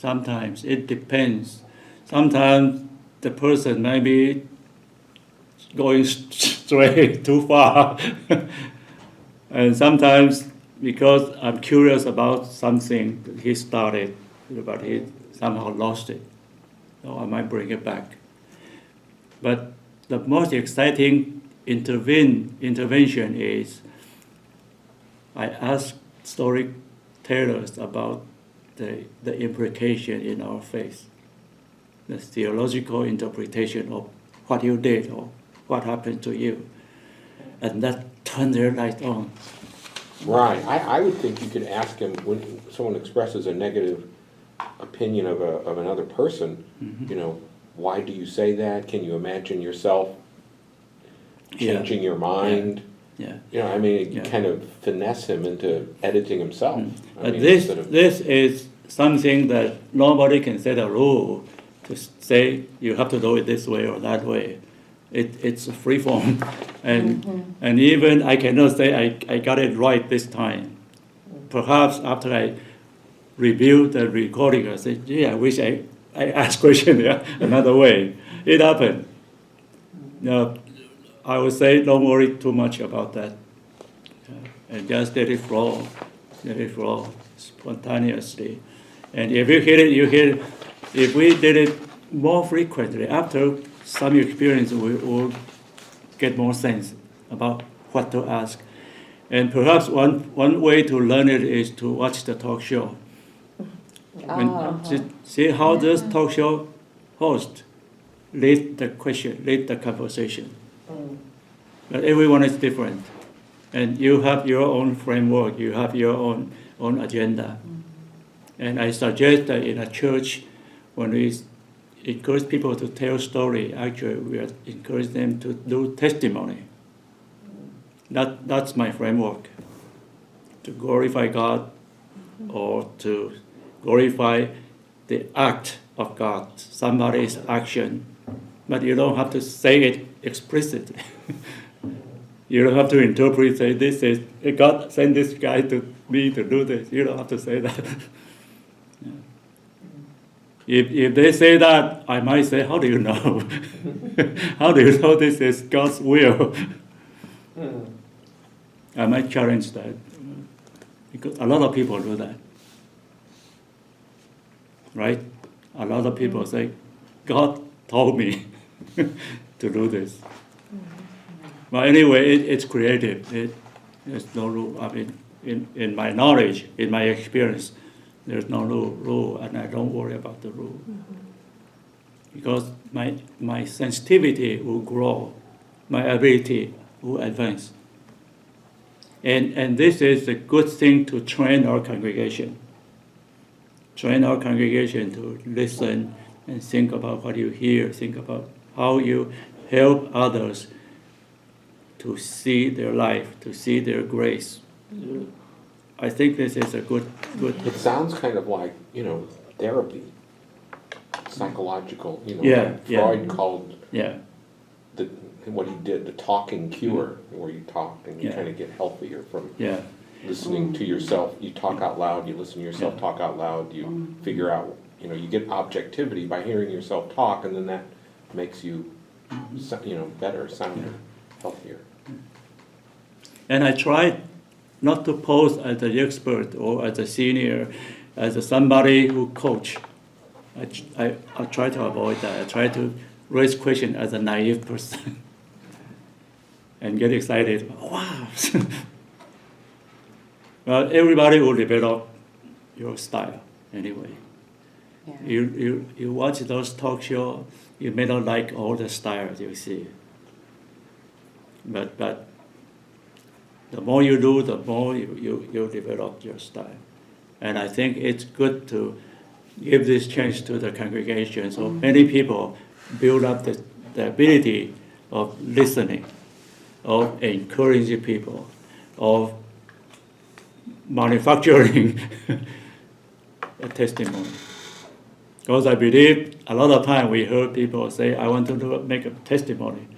Sometimes it depends. Sometimes the person may be going straight too far. And sometimes because I'm curious about something that he started, but he somehow lost it. So I might bring it back. But the most exciting intervention is I ask storytellers about the implication in our faith, the theological interpretation of what you did or what happened to you. And that turns their light on. Right. I would think you could ask him when someone expresses a negative opinion of another person, why do you say that? Can you imagine yourself changing your mind? Yeah. You kind of finesse him into editing himself. But this is something that nobody can set a rule to say you have to do it this way or that way. It's a free form, and even I cannot say I got it right this time. Perhaps after I review the recording, I say, gee, I wish I asked question another way. It happened. I would say don't worry too much about that, and just let it flow spontaneously. And if you hear it, you hear it. If we did it more frequently, after some experience, we will get more sense about what to ask. And perhaps one way to learn it is to watch the talk show. See how this talk show host lead the question, lead the conversation. But everyone is different. And you have your own framework, you have your own agenda. And I suggest that in a church, when we encourage people to tell story, actually we encourage them to do testimony. That's my framework. To glorify God or to glorify the act of God, somebody's action. But you don't have to say it explicitly. You don't have to interpret, say this is, God sent this guy to me to do this. You don't have to say that. If they say that, I might say, how do you know? How do you know this is God's will? I might challenge that. Because a lot of people do that. Right? A lot of people say, God told me to do this. But anyway, it's creative. There's no rule. I mean, in my knowledge, in my experience, there's no rule, and I don't worry about the rule. Because my sensitivity will grow, my ability will advance. And this is a good thing to train our congregation. Train our congregation to listen and think about what you hear, think about how you help others to see their life, to see their grace. I think this is a good. It sounds kind of like, therapy, psychological, Freud called what he did the talking cure, where you talk and you kind of get healthier from listening to yourself. You talk out loud, you listen to yourself talk out loud, you figure out, you get objectivity by hearing yourself talk, and then that makes you, better, sounder, healthier. And I tried not to pose as an expert or as a senior, as somebody who coach. I try to avoid that. I try to raise questions as a naive person and get excited. Wow! Well, everybody will develop your style anyway. Yeah. You watch those talk shows, you may not like all the styles you see. But the more you do, the more you develop your style. And I think it's good to give this chance to the congregation. So many people build up the ability of listening, of encouraging people, of manufacturing a testimony. Because I believe a lot of time we heard people say, I want to make a testimony.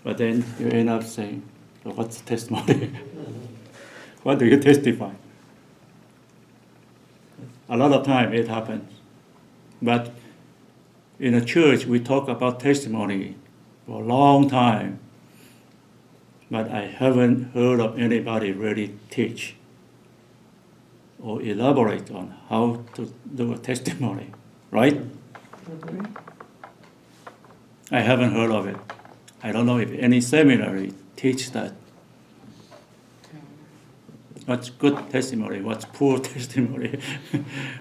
But then you end up saying, so what's testimony? What do you testify? A lot of time it happens. But in a church, we talk about testimony for a long time. But I haven't heard of anybody really teach or elaborate on how to do a testimony, right? Mm-hmm. I haven't heard of it. I don't know if any seminary teach that. What's good testimony? What's poor testimony?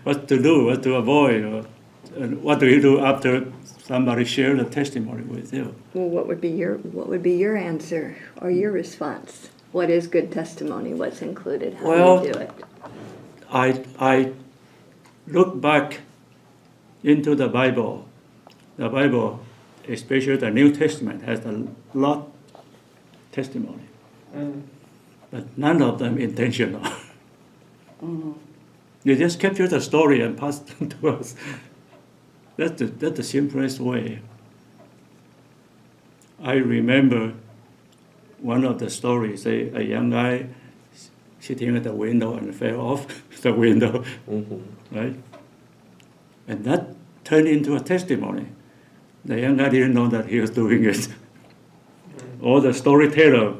What to do? What to avoid? And what do you do after somebody shares a testimony with you? Well, what would be your answer or your response? What is good testimony? What's included? How do you do it? I look back into the Bible. The Bible, especially the New Testament, has a lot testimony, but none of them intentional. They just capture the story and pass it to us. That's the simplest way. I remember one of the stories, a young guy sitting at the window and fell off the window, right? And that turned into a testimony. The young guy didn't know that he was doing it. Or the storyteller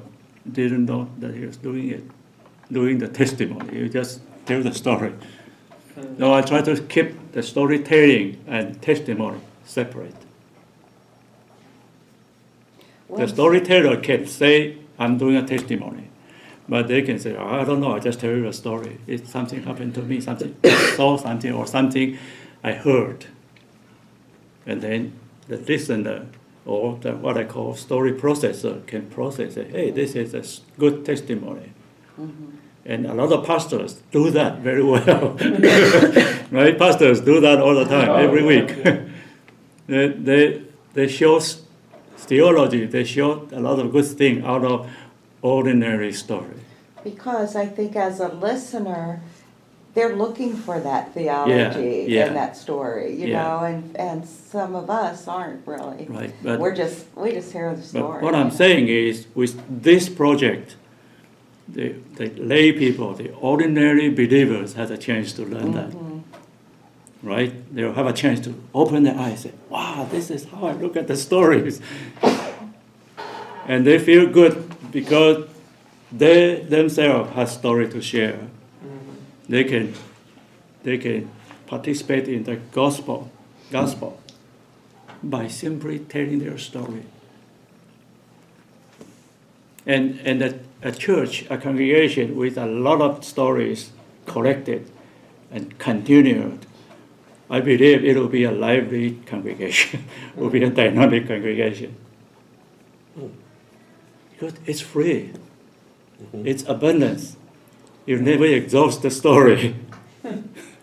didn't know that he was doing it, doing the testimony. You just tell the story. So I try to keep the storytelling and testimony separate. The storyteller can say, I'm doing a testimony. But they can say, I don't know, I just tell you a story. It's something happened to me, something I saw something, or something I heard. And then the listener, or what I call story processor, can process it. Hey, this is a good testimony. And a lot of pastors do that very well. Right? Pastors do that all the time, every week. They show theology, they show a lot of good things out of ordinary story. Because I think as a listener, they're looking for that theology in that story, you know, and some of us aren't really. Right, but we just hear the story. But what I'm saying is, with this project, the lay people, the ordinary believers, have a chance to learn that. Right? They'll have a chance to open their eyes and say, wow, this is how I look at the stories. And they feel good because they themselves have story to share. They can participate in the gospel by simply telling their story. And a church, a congregation with a lot of stories collected and continued, I believe it will be a lively congregation, it will be a dynamic congregation. Because it's free, it's abundance. You never exhaust the story,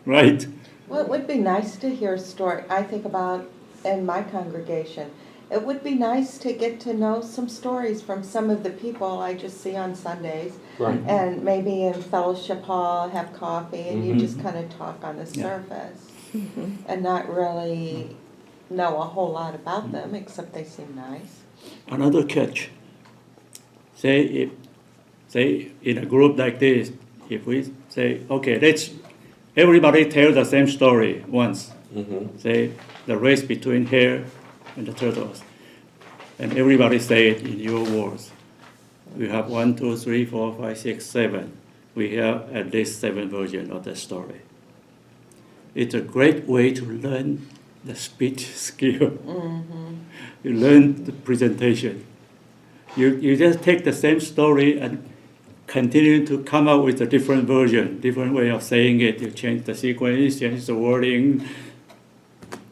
right? Well, it would be nice to hear a story. I think about in my congregation, it would be nice to get to know some stories from some of the people I just see on Sundays. Right. And maybe in fellowship hall, have coffee, and you just kind of talk on the surface. And not really know a whole lot about them, except they seem nice. Another catch. Say in a group like this, if we say, okay, let's everybody tell the same story once. Say the race between hare and the turtles, and everybody say it in your words. We have 1, 2, 3, 4, 5, 6, 7. We have at least 7 versions of the story. It's a great way to learn the speech skill. You learn the presentation. You just take the same story and continue to come up with a different version, different way of saying it. You change the sequence, change the wording.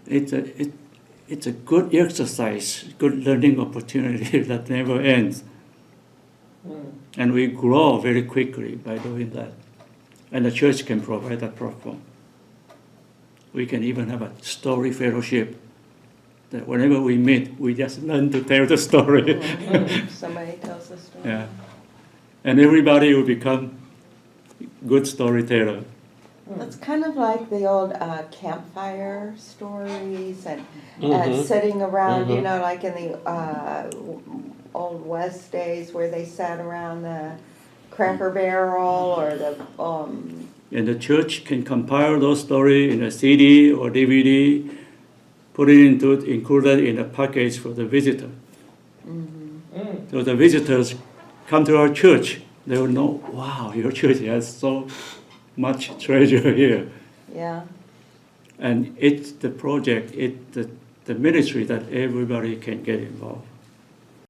It's a good exercise, good learning opportunity that never ends. And we grow very quickly by doing that. And the church can provide that platform. We can even have a story fellowship that whenever we meet, we just learn to tell the story. Somebody tells the story. Yeah. And everybody will become good storyteller. It's kind of like the old campfire stories and sitting around, you know, like in the old West days where they sat around the Cracker Barrel or the and the church can compile those stories in a CD or DVD, put it included in a package for the visitor. So the visitors come to our church, they will know, wow, your church has so much treasure here. Yeah. And it's the project, it's the ministry that everybody can get involved.